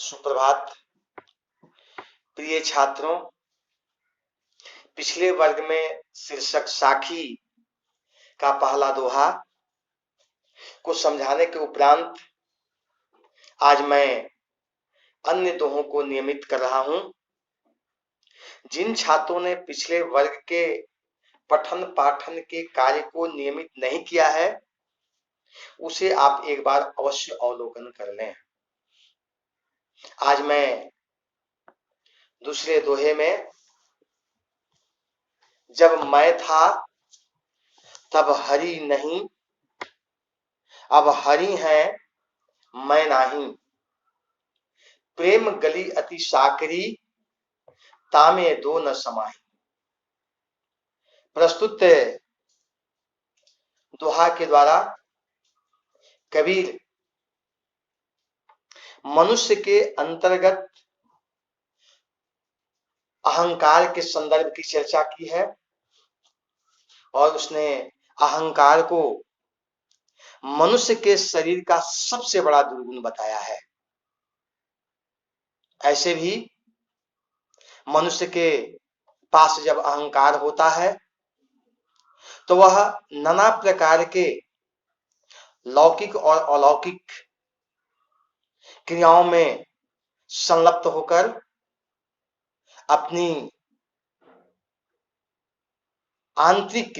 सुप्रभात प्रिय छात्रों। पिछले वर्ग में शीर्षक साखी का पहला दोहा को समझाने के उपरांत आज मैं अन्य दोहों को नियमित कर रहा हूं। जिन छात्रों ने पिछले वर्ग के पठन पाठन के कार्य को नियमित नहीं किया है उसे आप एक बार अवश्य अवलोकन कर लें। आज मैं दूसरे दोहे में जब मैं था तब हरि नहीं, अब हरि है मैं नाही, प्रेम गली अति साकरी तामे दो न समाही। प्रस्तुत दोहा के द्वारा कबीर मनुष्य के अंतर्गत अहंकार के संदर्भ की चर्चा की है और उसने अहंकार को मनुष्य के शरीर का सबसे बड़ा दुर्गुण बताया है। ऐसे भी मनुष्य के पास जब अहंकार होता है तो वह नाना प्रकार के लौकिक और अलौकिक क्रियाओं में संलग्न होकर अपनी आंतरिक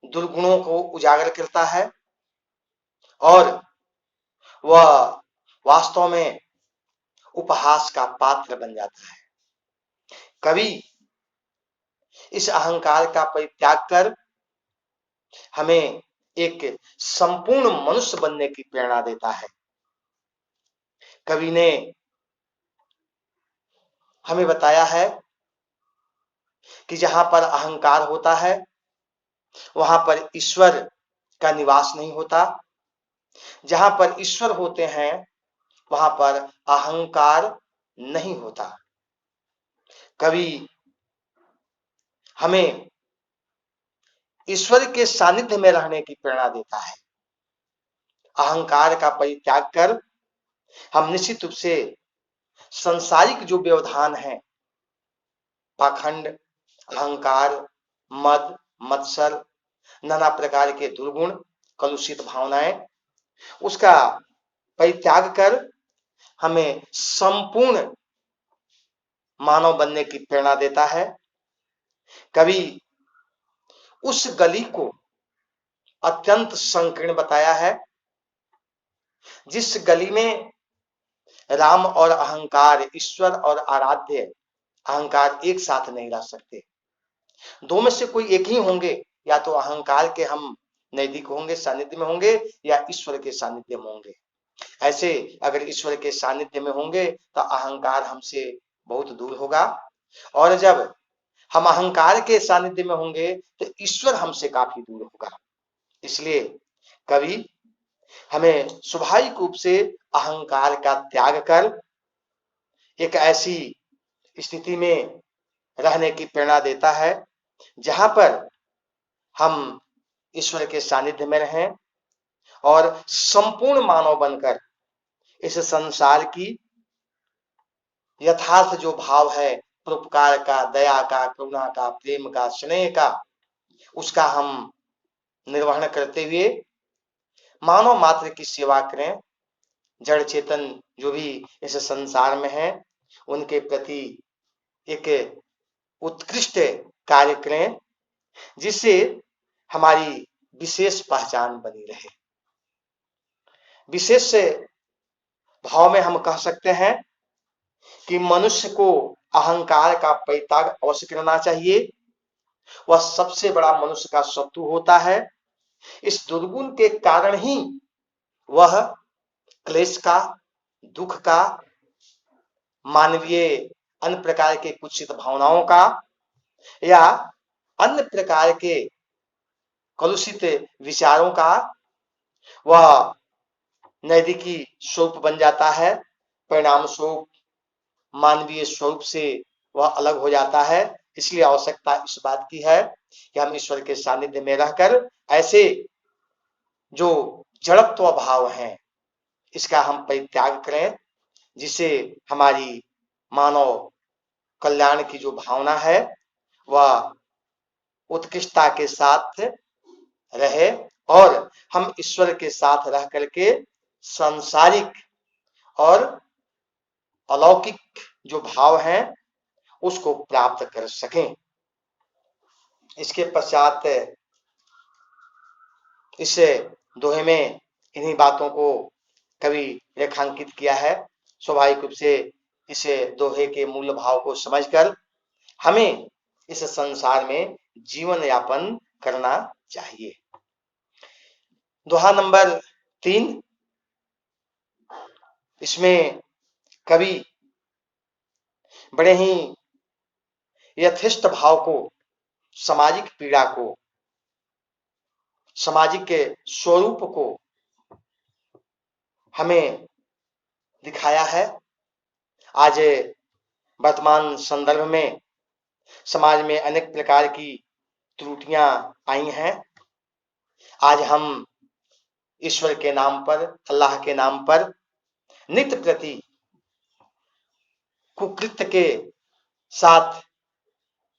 दुर्गुणों को उजागर करता है और वह वास्तव में उपहास का पात्र बन जाता है। कवि इस अहंकार का परित्याग कर हमें एक संपूर्ण मनुष्य बनने की प्रेरणा देता है। कवि ने हमें बताया है कि जहां पर अहंकार होता है वहां पर ईश्वर का निवास नहीं होता, जहां पर ईश्वर होते हैं वहां पर अहंकार नहीं होता। कवि हमें ईश्वर के सानिध्य में रहने की प्रेरणा देता है। अहंकार का परित्याग कर हम निश्चित रूप से संसारिक जो व्यवधान है, पाखंड, अहंकार, मद, मत्सर, नाना प्रकार के दुर्गुण, कलुषित भावनाएं, उसका परित्याग कर हमें संपूर्ण मानव बनने की प्रेरणा देता है। कवि उस गली को अत्यंत संकीर्ण बताया है जिस गली में राम और अहंकार, ईश्वर और आराध्य अहंकार एक साथ नहीं रह सकते। दो में से कोई एक ही होंगे, या तो अहंकार के हम नजदीक होंगे, सानिध्य में होंगे, या ईश्वर के सानिध्य में होंगे। ऐसे अगर ईश्वर के सानिध्य में होंगे तो अहंकार हमसे बहुत दूर होगा, और जब हम अहंकार के सानिध्य में होंगे तो ईश्वर हमसे काफी दूर होगा। इसलिए कवि हमें स्वाभाविक रूप से अहंकार का त्याग कर एक ऐसी स्थिति में रहने की प्रेरणा देता है जहां पर हम ईश्वर के सानिध्य में रहें और संपूर्ण मानव बनकर इस संसार की यथार्थ जो भाव है, परोपकार का, दया का, करुणा का, प्रेम का, स्नेह का, उसका हम निर्वहन करते हुए मानव मात्र की सेवा करें। जड़ चेतन जो भी इस संसार में है उनके प्रति एक उत्कृष्ट कार्य करें जिससे हमारी विशेष पहचान बनी रहे। विशेष भाव में हम कह सकते हैं कि मनुष्य को अहंकार का परित्याग अवश्य करना चाहिए। वह सबसे बड़ा मनुष्य का शत्रु होता है। इस दुर्गुण के कारण ही वह क्लेश का, दुख का, मानवीय अन्य प्रकार के कुत्सित भावनाओं का या अन्य प्रकार के कलुषित विचारों का वह नैतिकी स्वरूप बन जाता है। परिणाम स्वरूप मानवीय स्वरूप से वह अलग हो जाता है। इसलिए आवश्यकता इस बात की है कि हम ईश्वर के सानिध्य में रहकर ऐसे जो जड़त्व भाव हैं इसका हम परित्याग करें, जिससे हमारी मानव कल्याण की जो भावना है वह उत्कृष्टता के साथ रहे और हम ईश्वर के साथ रह करके सांसारिक और अलौकिक जो भाव हैं उसको प्राप्त कर सकें। इसके पश्चात इस दोहे में इन्हीं बातों को कवि रेखांकित किया है। स्वाभाविक रूप से इस दोहे के मूल भाव को समझकर हमें इस संसार में जीवन यापन करना चाहिए। दोहा नंबर 3, इसमें कवि बड़े ही यथेष्ट भाव को, सामाजिक पीड़ा को, सामाजिक के स्वरूप को हमें दिखाया है। आज वर्तमान संदर्भ में समाज में अनेक प्रकार की त्रुटियां आई हैं। आज हम ईश्वर के नाम पर, अल्लाह के नाम पर नित्य प्रति कुकृत्य के साथ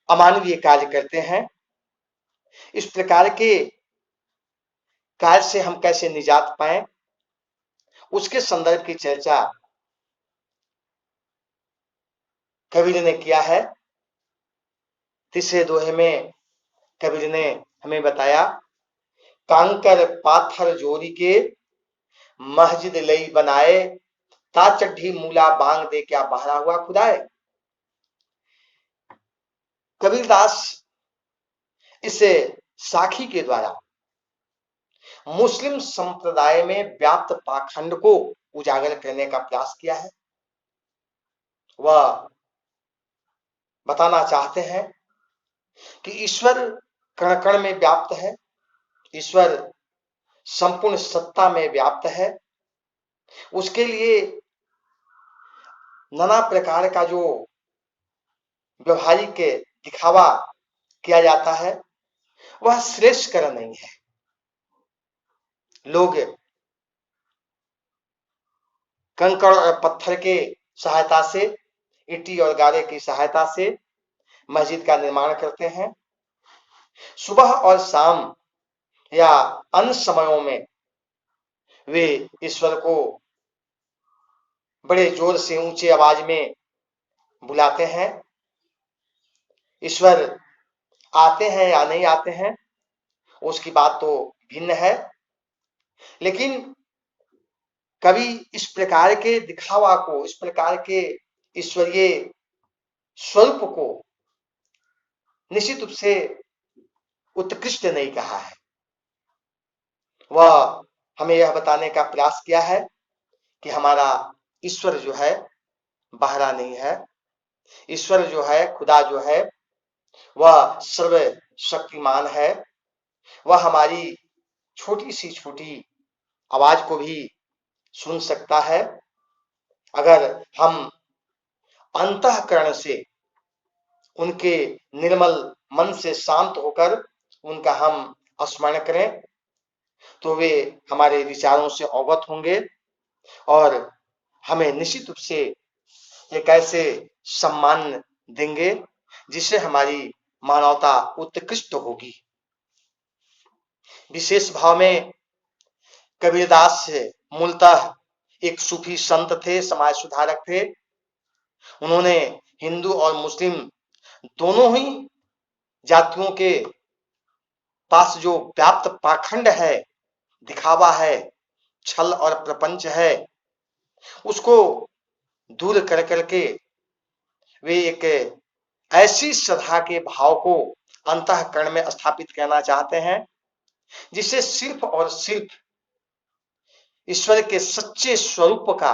अमानवीय कार्य करते हैं। इस प्रकार के कार्य से हम कैसे निजात पाएं, उसके संदर्भ की चर्चा कबीर ने किया है। तीसरे दोहे में कबीर ने हमें बताया, कांकर पाथर जोरी के मस्जिद लई बनाए, ता चड्ढी मूला बांग दे क्या बहरा हुआ खुदाए। कबीरदास इस साखी के द्वारा मुस्लिम संप्रदाय में व्याप्त पाखंड को उजागर करने का प्रयास किया है। वह बताना चाहते हैं कि ईश्वर कण कण में व्याप्त है, ईश्वर संपूर्ण सत्ता में व्याप्त है। उसके लिए नाना प्रकार का जो व्यवहारिक दिखावा किया जाता है वह श्रेष्ठकर नहीं है। लोग कंकड़ और पत्थर के सहायता से, ईंटी और गारे की सहायता से मस्जिद का निर्माण करते हैं। सुबह और शाम या अन्य समयों में वे ईश्वर को बड़े जोर से ऊंचे आवाज में बुलाते हैं। ईश्वर आते हैं या नहीं आते हैं उसकी बात तो भिन्न है, लेकिन कभी इस प्रकार के दिखावा को, इस प्रकार के ईश्वरीय स्वरूप को निश्चित रूप से उत्कृष्ट नहीं कहा है। वह हमें यह बताने का प्रयास किया है कि हमारा ईश्वर जो है बाहरा नहीं है। ईश्वर जो है, खुदा जो है, वह सर्वशक्तिमान है। वह हमारी छोटी सी छोटी आवाज को भी सुन सकता है। अगर हम अंतःकरण से, उनके निर्मल मन से शांत होकर उनका हम स्मरण करें तो वे हमारे विचारों से अवगत होंगे और हमें निश्चित रूप से एक ऐसे सम्मान देंगे जिससे हमारी मानवता उत्कृष्ट होगी। विशेष भाव में कबीरदास मूलतः एक सूफी संत थे, समाज सुधारक थे। उन्होंने हिंदू और मुस्लिम दोनों ही जातियों के पास जो व्याप्त पाखंड है, दिखावा है, छल और प्रपंच है, उसको दूर कर करके वे एक ऐसी श्रद्धा के भाव को अंतःकरण में स्थापित करना चाहते हैं जिससे सिर्फ और सिर्फ ईश्वर के सच्चे स्वरूप का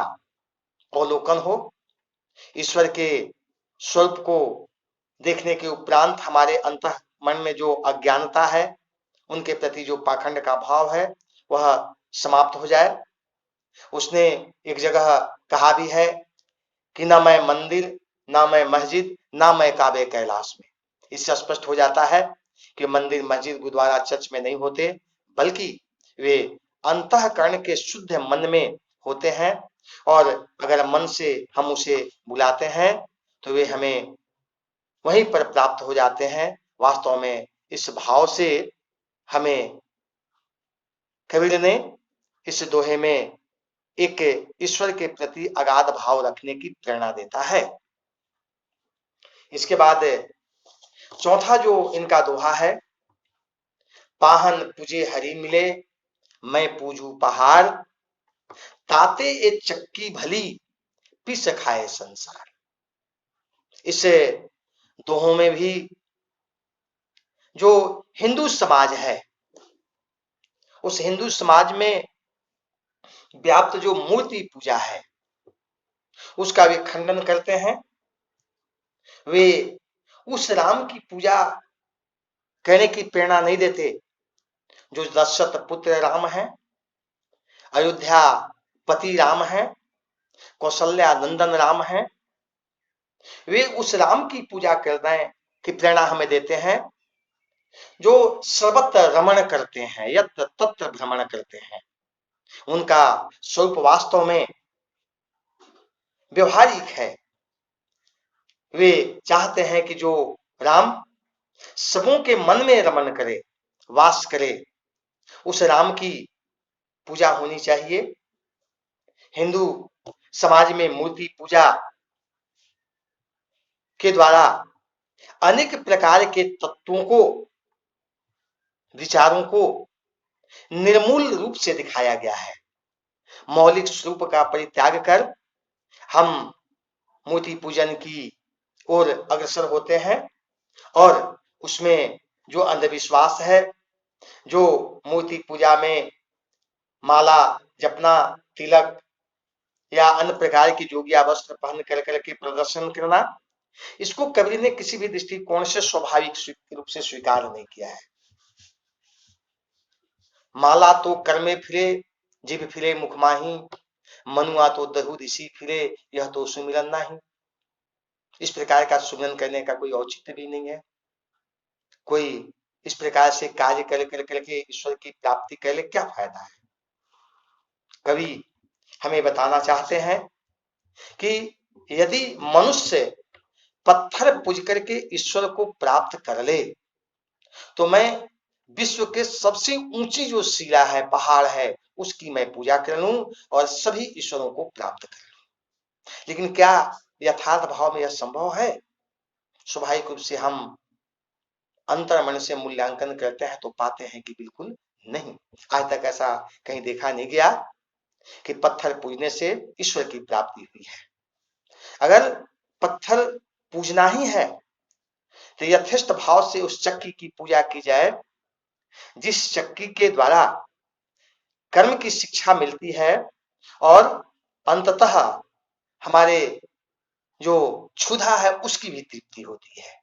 अवलोकन हो। ईश्वर के स्वरूप को देखने के उपरांत हमारे अंतः मन में जो अज्ञानता है, उनके प्रति जो पाखंड का भाव है, वह समाप्त हो जाए। उसने एक जगह कहा भी है कि ना मैं मंदिर, ना मैं मस्जिद, ना मैं काबे कैलाश में। इससे स्पष्ट हो जाता है कि मंदिर, मस्जिद, गुरुद्वारा, चर्च में नहीं होते, बल्कि वे अंतःकरण के शुद्ध मन में होते हैं, और अगर मन से हम उसे बुलाते हैं तो वे हमें वहीं पर प्राप्त हो जाते हैं। वास्तव में इस भाव से हमें कबीर ने इस दोहे में एक ईश्वर के प्रति अगाध भाव रखने की प्रेरणा देता है। इसके बाद चौथा जो इनका दोहा है, पाहन पूजे हरि मिले, मैं पूजू पहाड़, ताते ए चक्की भली, पिस खाए संसार। इस दोहों में भी जो हिंदू समाज है, उस हिंदू समाज में व्याप्त जो मूर्ति पूजा है उसका वे खंडन करते हैं। वे उस राम की पूजा करने की प्रेरणा नहीं देते जो दशरथ पुत्र राम है, अयोध्या पति राम है, कौशल्या नंदन राम है। वे उस राम की पूजा करने की प्रेरणा हमें देते हैं जो सर्वत्र रमण करते हैं, यत्र तत्र भ्रमण करते हैं। उनका स्वरूप वास्तव में व्यवहारिक है। वे चाहते हैं कि जो राम सबों के मन में रमण करे, वास करे, उस राम की पूजा होनी चाहिए। हिंदू समाज में मूर्ति पूजा के द्वारा अनेक प्रकार के तत्वों को, विचारों को निर्मूल रूप से दिखाया गया है। मौलिक स्वरूप का परित्याग कर हम मूर्ति पूजन की ओर अग्रसर होते हैं, और उसमें जो अंधविश्वास है, जो मूर्ति पूजा में माला जपना, तिलक या अन्य प्रकार की जोगिया वस्त्र पहन कर करके प्रदर्शन करना, इसको कबीर ने किसी भी दृष्टिकोण से स्वाभाविक रूप से स्वीकार नहीं किया है। माला तो कर्मे फिरे, जिभ फिरे मुख माही, मनुआ तो दहु ऋषि फिरे, यह तो सुमिरन नहीं। इस प्रकार का सुमिरन करने का कोई औचित्य भी नहीं है। कोई इस प्रकार से कार्य कर करके ईश्वर की प्राप्ति कर ले, क्या फायदा है। कवि हमें बताना चाहते हैं कि यदि मनुष्य पत्थर पूज करके ईश्वर को प्राप्त कर ले तो मैं विश्व के सबसे ऊंची जो शिला है, पहाड़ है, उसकी मैं पूजा कर लूं और सभी ईश्वरों को प्राप्त कर लूं। लेकिन क्या यथार्थ भाव में यह संभव है? स्वाभाविक रूप से हम अंतर मन से मूल्यांकन करते हैं तो पाते हैं कि बिल्कुल नहीं। आज तक ऐसा कहीं देखा नहीं गया कि पत्थर पूजने से ईश्वर की प्राप्ति हुई है। अगर पत्थर पूजना ही है तो यथेष्ट भाव से उस चक्की की पूजा की जाए, जिस चक्की के द्वारा कर्म की शिक्षा मिलती है और अंततः हमारे जो क्षुधा है उसकी भी तृप्ति होती है।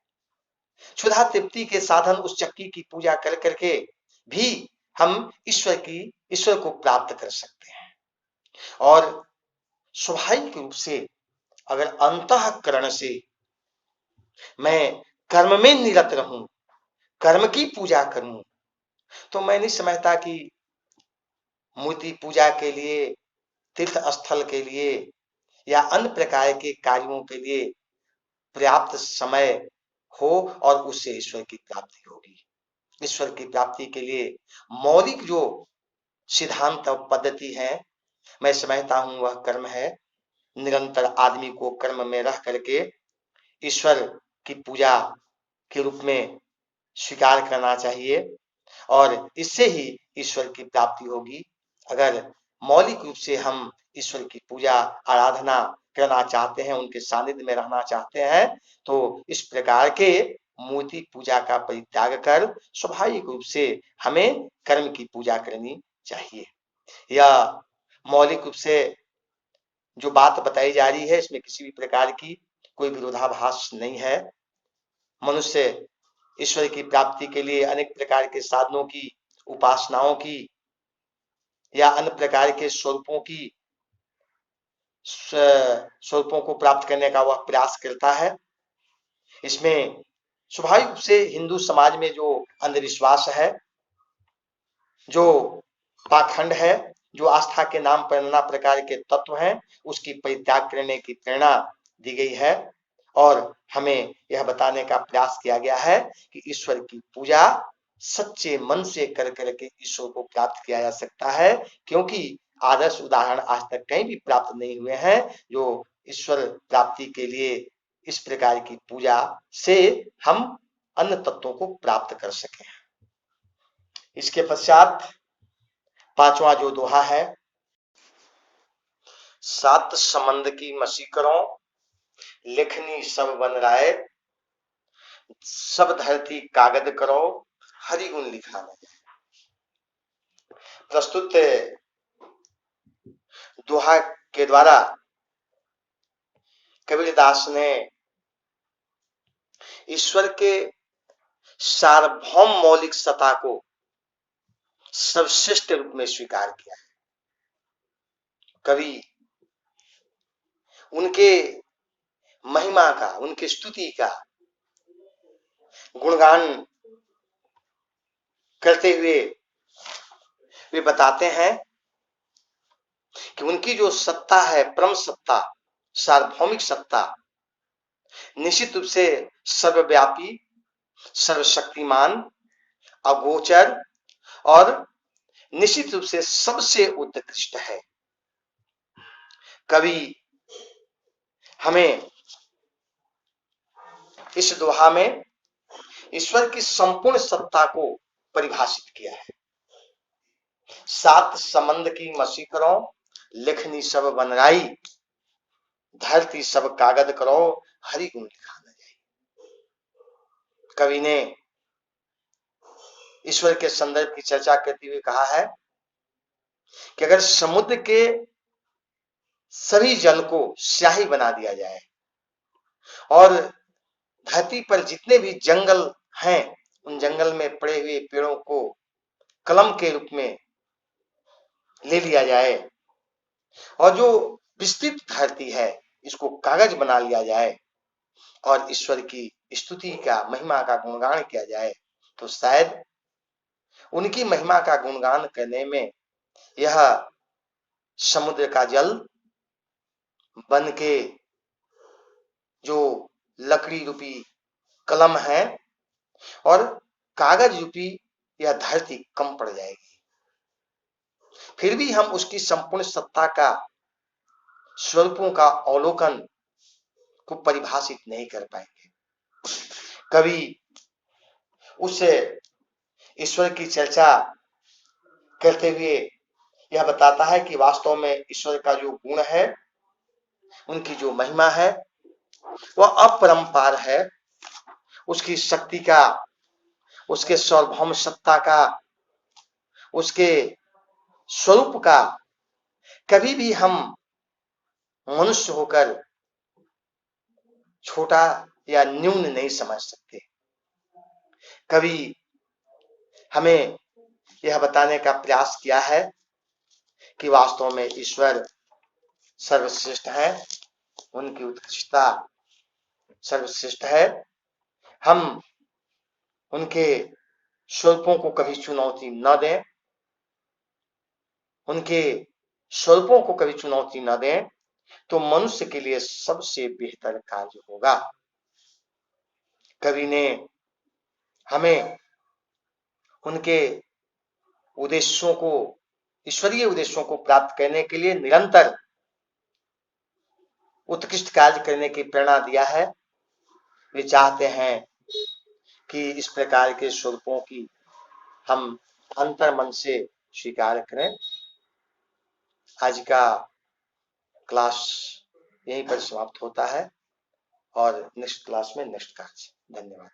क्षुधा तृप्ति के साधन उस चक्की की पूजा कर करके भी हम ईश्वर को प्राप्त कर सकते हैं। और स्वाभाविक रूप से अगर अंतःकरण से मैं कर्म में निरत रहूं, कर्म की पूजा करूं, तो मैं नहीं समझता कि मूर्ति पूजा के लिए, तीर्थ स्थल के लिए या अन्य प्रकार के कार्यों के लिए पर्याप्त समय हो और उससे ईश्वर की प्राप्ति होगी। ईश्वर की प्राप्ति के लिए मौलिक जो सिद्धांत पद्धति है, मैं समझता हूं वह कर्म है। निरंतर आदमी को कर्म में रह करके ईश्वर की पूजा के रूप में स्वीकार करना चाहिए और इससे ही ईश्वर की प्राप्ति होगी। अगर मौलिक रूप से हम ईश्वर की पूजा आराधना करना चाहते हैं, उनके सानिध्य में रहना चाहते हैं, तो इस प्रकार के मूर्ति पूजा का परित्याग कर स्वाभाविक रूप से हमें कर्म की पूजा करनी चाहिए। यह मौलिक रूप से जो बात बताई जा रही है, इसमें किसी भी प्रकार की कोई विरोधाभास नहीं है। मनुष्य ईश्वर की प्राप्ति के लिए अनेक प्रकार के साधनों की, उपासनाओं की या अन्य प्रकार के स्वरूपों को प्राप्त करने का वह प्रयास करता है। इसमें स्वाभाविक रूप से हिंदू समाज में जो अंधविश्वास है, जो पाखंड है, जो आस्था के नाम पर नाना प्रकार के तत्व हैं उसकी परित्याग करने की प्रेरणा दी गई है और हमें यह बताने का प्रयास किया गया है कि ईश्वर की पूजा सच्चे मन से कर करके ईश्वर को प्राप्त किया जा सकता है, क्योंकि आदर्श उदाहरण आज तक कहीं भी प्राप्त नहीं हुए हैं जो ईश्वर प्राप्ति के लिए इस प्रकार की पूजा से हम अन्य तत्वों को प्राप्त कर सके। इसके पश्चात पांचवा जो दोहा है, सात समंद की मसी करो लेखनी सब बन राय, सब धरती कागज करो हरि गुण लिखा न जाए। प्रस्तुत दोहा के द्वारा कबीरदास ने ईश्वर के सार्वभौम मौलिक सत्ता को सर्वश्रेष्ठ रूप में स्वीकार किया है। कवि उनके महिमा का, उनकी स्तुति का गुणगान करते हुए वे बताते हैं कि उनकी जो सत्ता है, परम सत्ता, सार्वभौमिक सत्ता, निश्चित रूप से सर्वव्यापी, सर्वशक्तिमान, अगोचर और निश्चित रूप से सबसे उत्कृष्ट है। कवि हमें इस दोहा में ईश्वर की संपूर्ण सत्ता को परिभाषित किया है। सात समंद की मसी करो लिखनी सब बनराई, धरती सब कागज करो हरि गुण लिखा न जाए। कवि ने ईश्वर के संदर्भ की चर्चा करते हुए कहा है कि अगर समुद्र के सभी जल को स्याही बना दिया जाए और धरती पर जितने भी जंगल हैं उन जंगल में पड़े हुए पेड़ों को कलम के रूप में ले लिया जाए और जो विस्तृत धरती है इसको कागज बना लिया जाए और ईश्वर की स्तुति का, महिमा का गुणगान किया जाए, तो शायद उनकी महिमा का गुणगान करने में यह समुद्र का जल बन के जो लकड़ी रूपी कलम है और कागज रूपी यह धरती कम पड़ जाएगी, फिर भी हम उसकी संपूर्ण सत्ता का, स्वरूपों का अवलोकन को परिभाषित नहीं कर पाएंगे। कवि उस ईश्वर की चर्चा करते हुए यह बताता है कि वास्तव में ईश्वर का जो गुण है, उनकी जो महिमा है वह अपरंपार है। उसकी शक्ति का, उसके सार्वभौम सत्ता का, उसके स्वरूप का कभी भी हम मनुष्य होकर छोटा या न्यून नहीं समझ सकते। कवि हमें यह बताने का प्रयास किया है कि वास्तव में ईश्वर सर्वश्रेष्ठ है, उनकी उत्कृष्टता सर्वश्रेष्ठ है। हम उनके स्वरूपों को कभी चुनौती न दें, उनके स्वरूपों को कभी चुनौती न दें, तो मनुष्य के लिए सबसे बेहतर कार्य होगा। कवि ने हमें उनके उद्देश्यों को, ईश्वरीय उद्देश्यों को प्राप्त करने के लिए निरंतर उत्कृष्ट कार्य करने की प्रेरणा दिया है। वे चाहते हैं कि इस प्रकार के स्वरूपों की हम अंतर मन से स्वीकार करें। आज का क्लास यहीं पर समाप्त होता है और नेक्स्ट क्लास में नेक्स्ट कार्य। धन्यवाद।